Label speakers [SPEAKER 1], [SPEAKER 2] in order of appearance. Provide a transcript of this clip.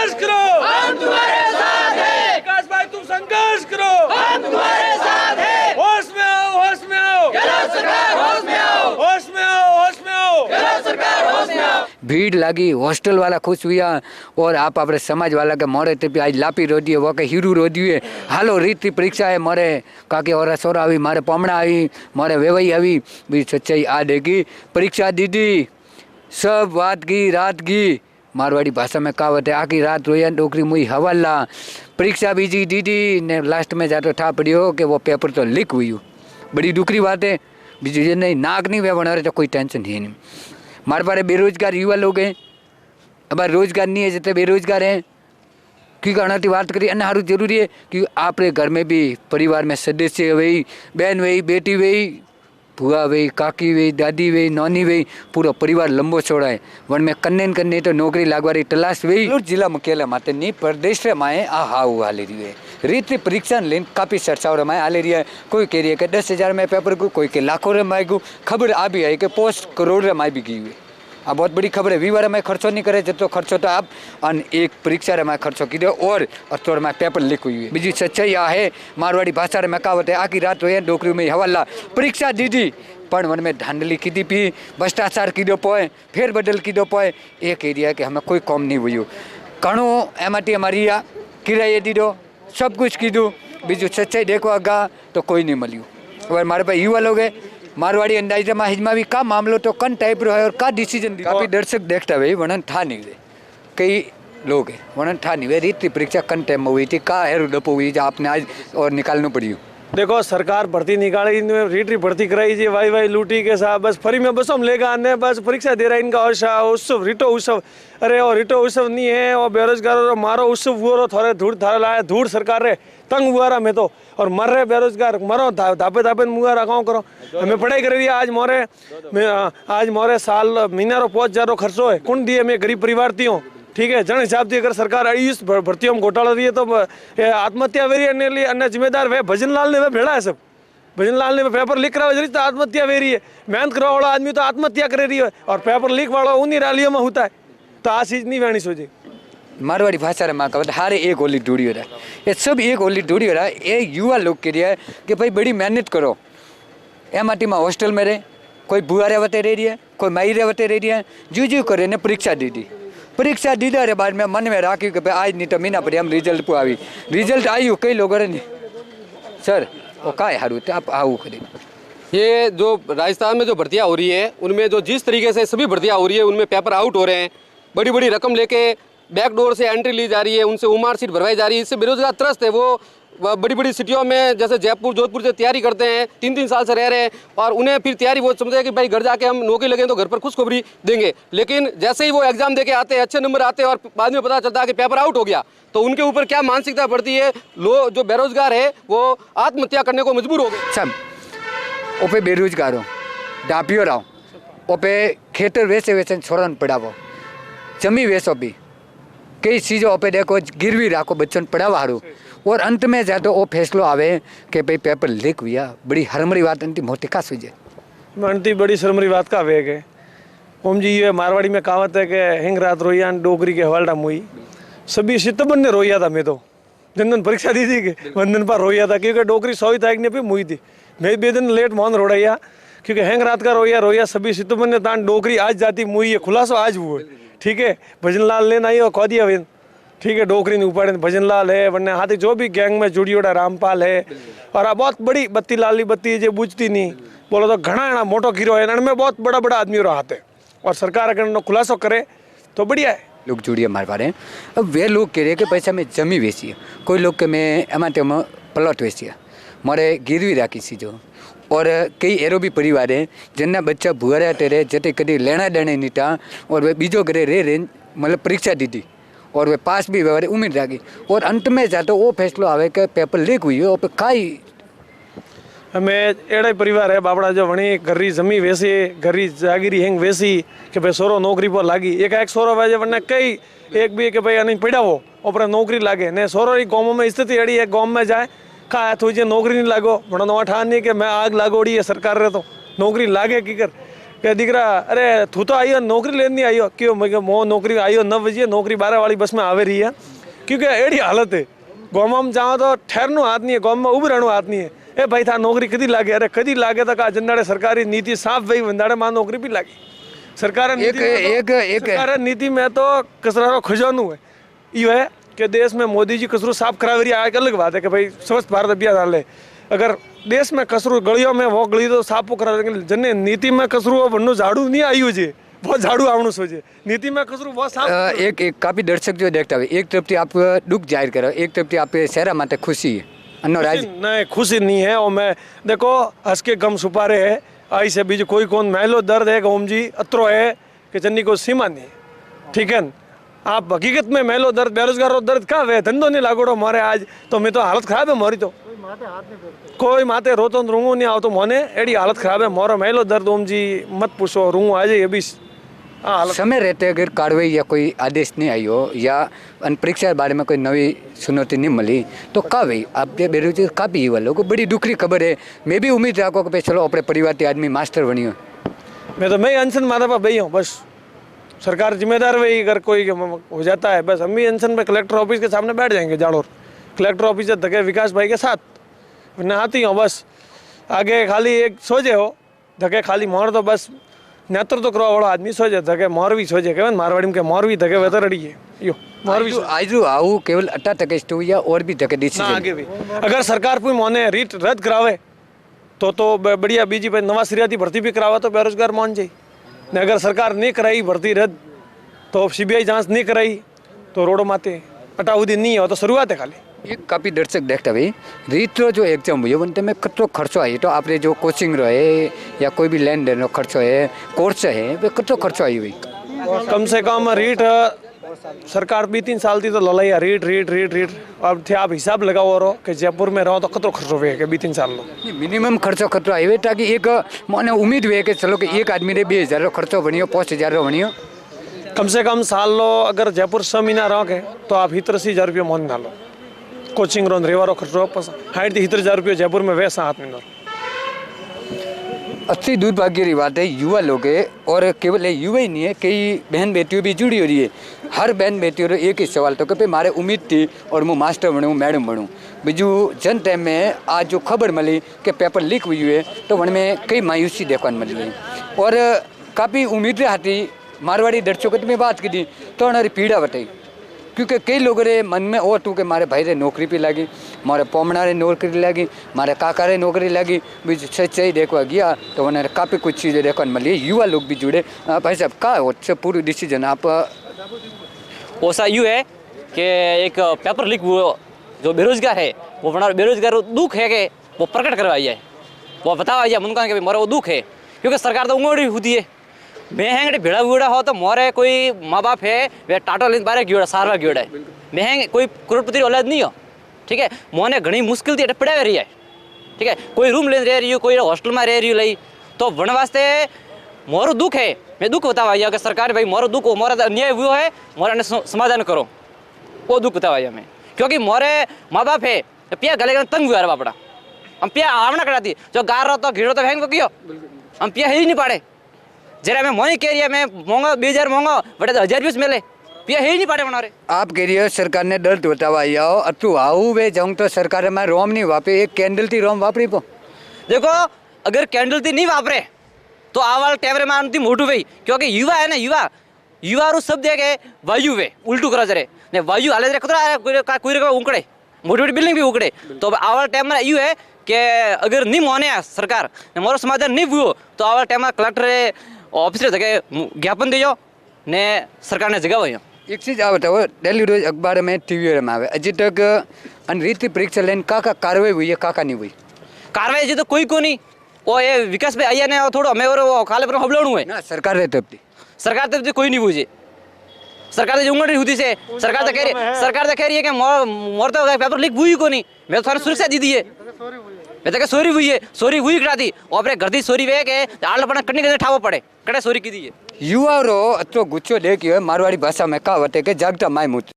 [SPEAKER 1] संघर्ष करो, हम तुम्हारे साथ हैं। विकास भाई तुम संघर्ष करो, हम तुम्हारे साथ हैं। होश में आओ, होश में आओ, गहलोत सरकार होश में आओ, होश में आओ, होश में आओ, गहलोत सरकार होश में आओ।
[SPEAKER 2] भीड़ लगी, हॉस्टल वाला खुश हुआ और आप अपने समाज वाला के मोरे ते आज लापी रोदी वो के हीरू रोदी है। हालो रीति परीक्षा है मोरे काके और सोरा आई मारे पमड़ा आई मारे वेवई आई भी सच्चाई आ देगी परीक्षा दीदी सब बात की रात की मारवाड़ी भाषा में कहावत है आखी रात रोया डोकरी मुई हवाला परीक्षा बीजी दीदी ने लास्ट में जातो ठा पड़ियो कि वो पेपर तो लीक हुई बड़ी दुखरी बात है बीजू ये नहीं नाक नहीं वे बना रहे तो कोई टेंशन है नहीं। हमारे पास बेरोजगार युवा लोग हैं हमारे रोजगार नहीं है जितने बेरोजगार हैं क्योंकि अनाती बात करिए अन्य हारू जरूरी है कि आपके घर में भी परिवार में सदस्य वही बहन वही बेटी वही भुआ वही काकी वही दादी वही नौनी वही पूरा परिवार लंबो चौड़ा है वन में कन्ने तो नौकरी लागवारी तलाश वही जिला मुख्यालय माते नहीं प्रदेश रे माए आ हाउ हाली रही है रीति परीक्षा लेन काफ़ी चर्चाओं रे माए हाली रही है कोई कह रही है कि 10,000 में पेपर को कोई के लाखों रे माए को खबर आ भी है कि पोस्ट करोड़ रे माए भी गई हुई आ बहुत बड़ी खबर है वीवार में खर्चो नहीं करे जितो खर्चो तो आप अन एक परीक्षा रे में खर्चो की दो और तोड़ में पेपर लीक हुई है बीजी सच्चाई आ है मारवाड़ी भाषा रे में कहावत है आखी रात रोए डोकरी में हवाला परीक्षा दीदी पण मन में धांधली की दी पी भ्रष्टाचार की दो पोए फेर बदल की दो पोए एक एरिया के हमें कोई कम नहीं हुई घणो एमाटी हमारी किराए दी दो सब कुछ की दो बीजू सच्चाई देखो आगा तो कोई नहीं मिलियो और हमारे पास युवा लोग है मारवाड़ी अंदाजा में हिजमा भी का मामलो तो कन टाइप रो है और का डिसीजन दी काफी दर्शक देखता भाई वनन था नहीं दे कई लोग है वनन था नहीं वे रीति परीक्षा कन टाइम में हुई थी का है डपो हुई जो आपने आज और निकालनी पड़ी।
[SPEAKER 3] देखो सरकार भर्ती निकाली रीटी भर्ती कराई जी वाई लूटी के साथ बस फ्री में बस हम लेकर आने बस परीक्षा दे रहा है इनका उत्सव रिटो उत्सव अरे और रिटो उत्सव नहीं है और बेरोजगार मारो उत्सव हुआ थोड़े धूड़ थारा लाया धूड़ सरकार रे तंग हुआ रहा मैं तो और मर रहे बेरोजगार मरो धापे धापे मुआ रखा करो हमें पढ़ाई कर रही है आज मोरे साल महीना रो 5,000 खर्चो है कौन दिए मैं गरीब परिवार थी हूँ ठीक है जन हिसाब से अगर सरकार इस भर्तियों में घोटाला रही है तो आत्महत्या वेरी अन्य जिम्मेदार वे भजन लाल ने वे भेड़ा है सब भजन लाल ने पेपर लीक करा तो आत्महत्या वेरी है मेहनत करवा वाला आदमी तो आत्महत्या कर रही है और पेपर लीक वाला उन्हीं रैलियों में होता है तो आ चीज नहीं बहनी सोची
[SPEAKER 2] मारवाड़ी भाषा रे माँ का हारे एक होली ढूंढी हो रहा है ये सब एक होली ढूंढी हो रहा है ये युवा लोग के लिए कि भाई बड़ी मेहनत करो एमआरटी में हॉस्टल में रहे कोई बुआ रेवते रह रही है कोई माई रेवते रह रही है जू करे ने परीक्षा दी दी परीक्षा दीदा रे बाद में मन में राखी कि भाई आज नहीं तो महीना पर हम रिजल्ट को आई रिजल्ट आई कई लोगों ने सर वो का हारू आप आओ करें
[SPEAKER 4] ये जो राजस्थान में जो भर्तियाँ हो रही है उनमें जो जिस तरीके से सभी भर्तियाँ हो रही है उनमें पेपर आउट हो रहे हैं बड़ी बड़ी रकम लेके बैकडोर से एंट्री ली जा रही है उनसे उमार सीट भरवाई जा रही है इससे बेरोजगार त्रस्त है वो बड़ी बड़ी सिटियों में जैसे जयपुर जोधपुर से तैयारी करते हैं 3-3 साल से रह रहे हैं और उन्हें फिर तैयारी वो समझते हैं कि भाई घर जाके हम नौकरी लगे तो घर पर खुशखबरी देंगे लेकिन जैसे ही वो एग्जाम देके आते हैं अच्छे नंबर आते हैं और बाद में पता चलता है कि पेपर आउट हो गया तो उनके ऊपर क्या मानसिकता पड़ती है लोग जो बेरोजगार है वो आत्महत्या करने को मजबूर हो गए
[SPEAKER 2] सब ओपे बेरोजगार हो डापियो रहो ओपे खेतर वैसे वैसे छोड़न पड़ावो जमी वैसो भी कई चीज़ों पे देखो गिरवी रखो बच्चों पढ़ावा हारू और अंत में जाए तो वो फैसलो आवे कि भाई पेपर लीक हुआ बड़ी हरमरी बात अंतिम मोटी खास हुई
[SPEAKER 3] अंतिम बड़ी शर्मरी बात का वेग है ओम जी ये मारवाड़ी में कहावत है कि हिंग रात रोइया डोगरी के हवालडा मुई सभी सितंबर ने रोया था मैं तो जनधन परीक्षा दी थी कि वंदन पर रोया था क्योंकि डोगरी 100 तारीख ने भी मुई थी मैं 2 दिन लेट मोहन रोड़ैया क्योंकि हिंग रात का रोया सभी सितंबर ने तान डोगरी आज जाती मुई है खुलासो आज हुआ ठीक है भजन लाल लेना आई और कौदिया वेन ठीक है डोकरी ने ऊपर भजन लाल है वरना हाथी जो भी गैंग में जुड़ी ओड़ा रामपाल है और आ बहुत बड़ी बत्ती लाली बत्ती जो बुझती नहीं बोलो तो घना मोटो गिरो है में बहुत बड़ा बड़ा आदमी रहा है और सरकार अगर खुलासो करे तो बढ़िया है
[SPEAKER 2] लोग जुड़िए हमारे बारे अब वे लोग कह रहे कि पैसा में जमी वेची है कोई लोग के मैं एमाटे में प्लॉट वेची है मारे गिरवी राखी सी जो और कई एरो भी परिवार है जिनना बच्चा भुआरा तेरे जते कभी लेना देने नहीं था और वे बीजो करे रे मतलब परीक्षा दी थी और वे पास भी व्यवहार उम्मीद राखी और अंत में जाते वो फैसलो आवे कि पेपर लीक हुई हो काई
[SPEAKER 3] हमें एड़ा परिवार है बाबड़ा जो वणी घरी जमी वैसी घरी जागीरी हेंग वैसी कि भाई सोरो नौकरी पर लागी एक सोरो वजह वरना कई एक भी कि भाई नहीं पड़ा हो और नौकरी लागे ने सोरो गाँव में स्थिति अड़ी है गाँव में जाए का तुझे नौकरी नहीं लागो बड़ा नवा ठान नहीं कि मैं आग लागोड़ी है सरकार रे तो नौकरी लागे की कर કે દીકરા અરે તું તો આવ્યો નોકરી લઈને નહીં આવ્યો કયો મેં કે મો નોકરી આવ્યો 9 બજે નોકરી 12 વાળી બસમાં આવે રહી है क्योंकि एड़ी हालत है गाँव में जाओ तो ठहरनो हाथ नहीं है गाँव में उभरानो हाथ नहीं है ए भाई था नौकरी कदी लागे अरे कदी लागे तो का जंदाड़े सरकारी नीति साफ भाई वंदाड़े मां नौकरी भी लागी सरकार सरकार नीति में तो कसरारो खजानो है ये है कि देश में मोदी जी कसरू साफ करा रही है अलग बात है कि भाई स्वच्छ भारत अभियान डाले अगर देश में कसरू गलियों में वो गली तो साफ करा जने नीति में कसरू वन्नो झाड़ू नहीं आयु છે बहुत झाड़ू आवणु सोचे नीति में कसरू बहुत साफ
[SPEAKER 2] एक काफी दर्शक जो देखता है एक तरफ आप दुख जाहिर करो एक तरफ आप शहरा माटे खुशी है
[SPEAKER 3] नहीं खुशी नहीं है और मैं देखो हंस के गम छुपारे है आई से बीजू कोई कौन महलो दर्द है ओम जी अतरो है कि चन्नी को सीमा नहीं ठीक है आप हकीकत में महलो दर्द बेरोजगार दर्द का वे धंधो नहीं लागोड़ो मारे आज तो मैं तो हालत खराब है मोरी तो कोई माते रोतो रूंगो नहीं आवतो मोने एडी हालत खराब है मोरो महलो दर्द ओम जी मत पूछो रूंगो आज ये भी
[SPEAKER 2] समय रहते अगर कार्रवाई या कोई आदेश नहीं आई हो या परीक्षा के बारे में कोई नई चुनौती नहीं मिली तो का भाई आप ये बेरोजगार का भी वालों को बड़ी दुखरी खबर है मैं भी उम्मीद रखो कि चलो अपने परिवार के आदमी मास्टर बनी हो
[SPEAKER 3] मैं तो मैं अनशन माता पा बही हूँ बस सरकार जिम्मेदार वही अगर कोई हो जाता है बस हम भी अनशन पे कलेक्टर ऑफिस के सामने बैठ जाएंगे जाड़ोर कलेक्टर ऑफिस से धके विकास भाई के साथ मैं आती हूँ बस आगे खाली एक सोचे हो धके खाली मोर तो बस नेतृत्व करवा वाला आदमी सोचे धके मोरवी सोचे कहवे मारवाड़ी में के मोरवी धके वे तो रड़ी है यो मोरवी
[SPEAKER 2] आज आऊ केवल 8% या और भी धके डिसीजन
[SPEAKER 3] आगे भी अगर सरकार कोई मोने रीट रद्द करावे तो बढ़िया बीजी पे नवा सिरियाती भर्ती भी करावा तो बेरोजगार मान जाए ने अगर सरकार नहीं कराई भर्ती रद्द तो सीबीआई जांच नहीं कराई तो रोडो माते अटाउदी नहीं हो तो शुरुआत है खाली
[SPEAKER 2] एक काफी दर्शक देखता भाई रीतरो जो एग्जाम हुई बनते में कतरो खर्चो आई तो आपने जो कोचिंग रहे या कोई भी लेन देन खर्चो है कोर्स है वे कतरो खर्चो आई हुई
[SPEAKER 3] कम से कम रीट सरकार 2-3 साल थी तो लड़ाई रीट रीट रीट रीट अब थे आप हिसाब लगाओ रो कि जयपुर में रहो तो कतरो खर्चो हुए कि 2-3 साल लो
[SPEAKER 2] मिनिमम खर्चो खतरो आई हुए ताकि एक मैंने उम्मीद हुए कि चलो कि एक आदमी ने 2000 खर्चो बनियो 5000 बनियो
[SPEAKER 3] कम से कम साल लो अगर जयपुर 6 महीना रहो के तो आप 80,000 रुपये मोन ना लो कोचिंग रो रेवारो खर्चो 60,000 रुपये जयपुर में वैसा हाथ में लो
[SPEAKER 2] अच्छी दुर्भाग्य की बात है युवा लोग है और केवल युवा ही नहीं है कई बहन बेटियों भी जुड़ी हो रही है हर बहन बेटियों रो एक ही सवाल तो कि मारे उम्मीद थी और मैं मास्टर बनूँ मैडम बनूँ बीजू जन टाइम में आज जो खबर मिली कि पेपर लीक हुई है तो उनमें कई मायूसी देखने मिली है और काफ़ी उम्मीदें आती मारवाड़ी दर्शकों में बात की थी तो हमारी पीड़ा बताई क्योंकि कई लोगों रे मन में और टू के मारे भाई रे नौकरी भी लगी मारे पोमना रे नौकरी लगी मारे काका रे नौकरी लगी बीच सच्चाई देखवा गया तो उन्हें काफ़ी कुछ चीज़ें देखने मिली युवा लोग भी जुड़े भाई साहब का हो पूरी डिसीजन आप
[SPEAKER 5] ऐसा यूँ है कि एक पेपर लीक हुआ जो बेरोजगार है वो बना बेरोजगार दुख है कि वो प्रकट करवाई है वो बतावा जाए मुनका कि मोरा वो दुख है क्योंकि सरकार तो उंगड़ी होती है महंगे भेड़ा वीड़ा हो तो मोरे कोई माँ बाप है वे टाटो लेने बारे गियोड़ा सारवा गियोड़ा है महंगे कोई करोड़पति औलाद नहीं हो ठीक है मोने घनी मुश्किल थी पड़ा रही है ठीक है कोई रूम लेने रह रही हो कोई हॉस्टल में रह रही हो लई तो वन वास्ते मोरो दुख है मैं दुख बतावा कि सरकार भाई मोरो दुख मोरा अन्याय हुआ है मोरा समाधान करो वो दुख बतावा मैं क्योंकि मोरे माँ बाप है पिया गले तंग हुआ बापड़ा हम पिया आवना कराती जो गार रहो तो घीड़ो तो फेंक गयो हम पिया ही नहीं पाड़े जरा मैं मोनी कह रही है मैं महंगा 2000 महंगा बटे 1000 मिले पिया ही नहीं पाड़े बना रहे
[SPEAKER 2] आप कह रही हो सरकार ने दर्द बतावा आओ अतु आऊ वे जाऊँ तो सरकार में रोम नहीं वापरे एक कैंडल थी रोम वापरी पो
[SPEAKER 5] देखो अगर कैंडल थी नहीं वापरे तो आवाल कैमरे में आती मोटू भाई क्योंकि युवा है ना युवा रू शब्द है कि वायु वे उल्टू करा जरे ने वायु हाले जरे कतरा कोई उकड़े मोटी मोटी बिल्डिंग भी उकड़े तो आवाल टाइम में यू है कि अगर नहीं माने सरकार ने मोरो समाधान नहीं हुआ तो आवाल टाइम में कलेक्टर ऑफिस जगह ज्ञापन दीजो ने सरकार ने जगह वही
[SPEAKER 2] एक चीज आ बताओ डेली रोज अखबार में टीवी में आवे अजी तक अनरीति परीक्षा लेन का कार्रवाई हुई है का नहीं हुई
[SPEAKER 5] कार्रवाई जी तो कोई को नहीं वो ये विकास भाई आइया ने थोड़ा हमें और वो खाले पर हबलाणु है
[SPEAKER 2] ना सरकार रहते अपनी
[SPEAKER 5] सरकार तरफ से कोई नहीं हुई सरकार तो उंगड़ी होती से सरकार तो कह रही है कि मोर तो पेपर लीक हुई को नहीं मैं तो थाने सुरक्षा दी दी है मैं तो सोरी हुई है सोरी हुई करा दी और अपने घर दी सोरी वे के आल अपना कटने के ठावो पड़े कड़े सोरी की दी है
[SPEAKER 2] युवा रो अतो गुच्छो देखियो मारवाड़ी भाषा में कहावत है कि जागता माय मूत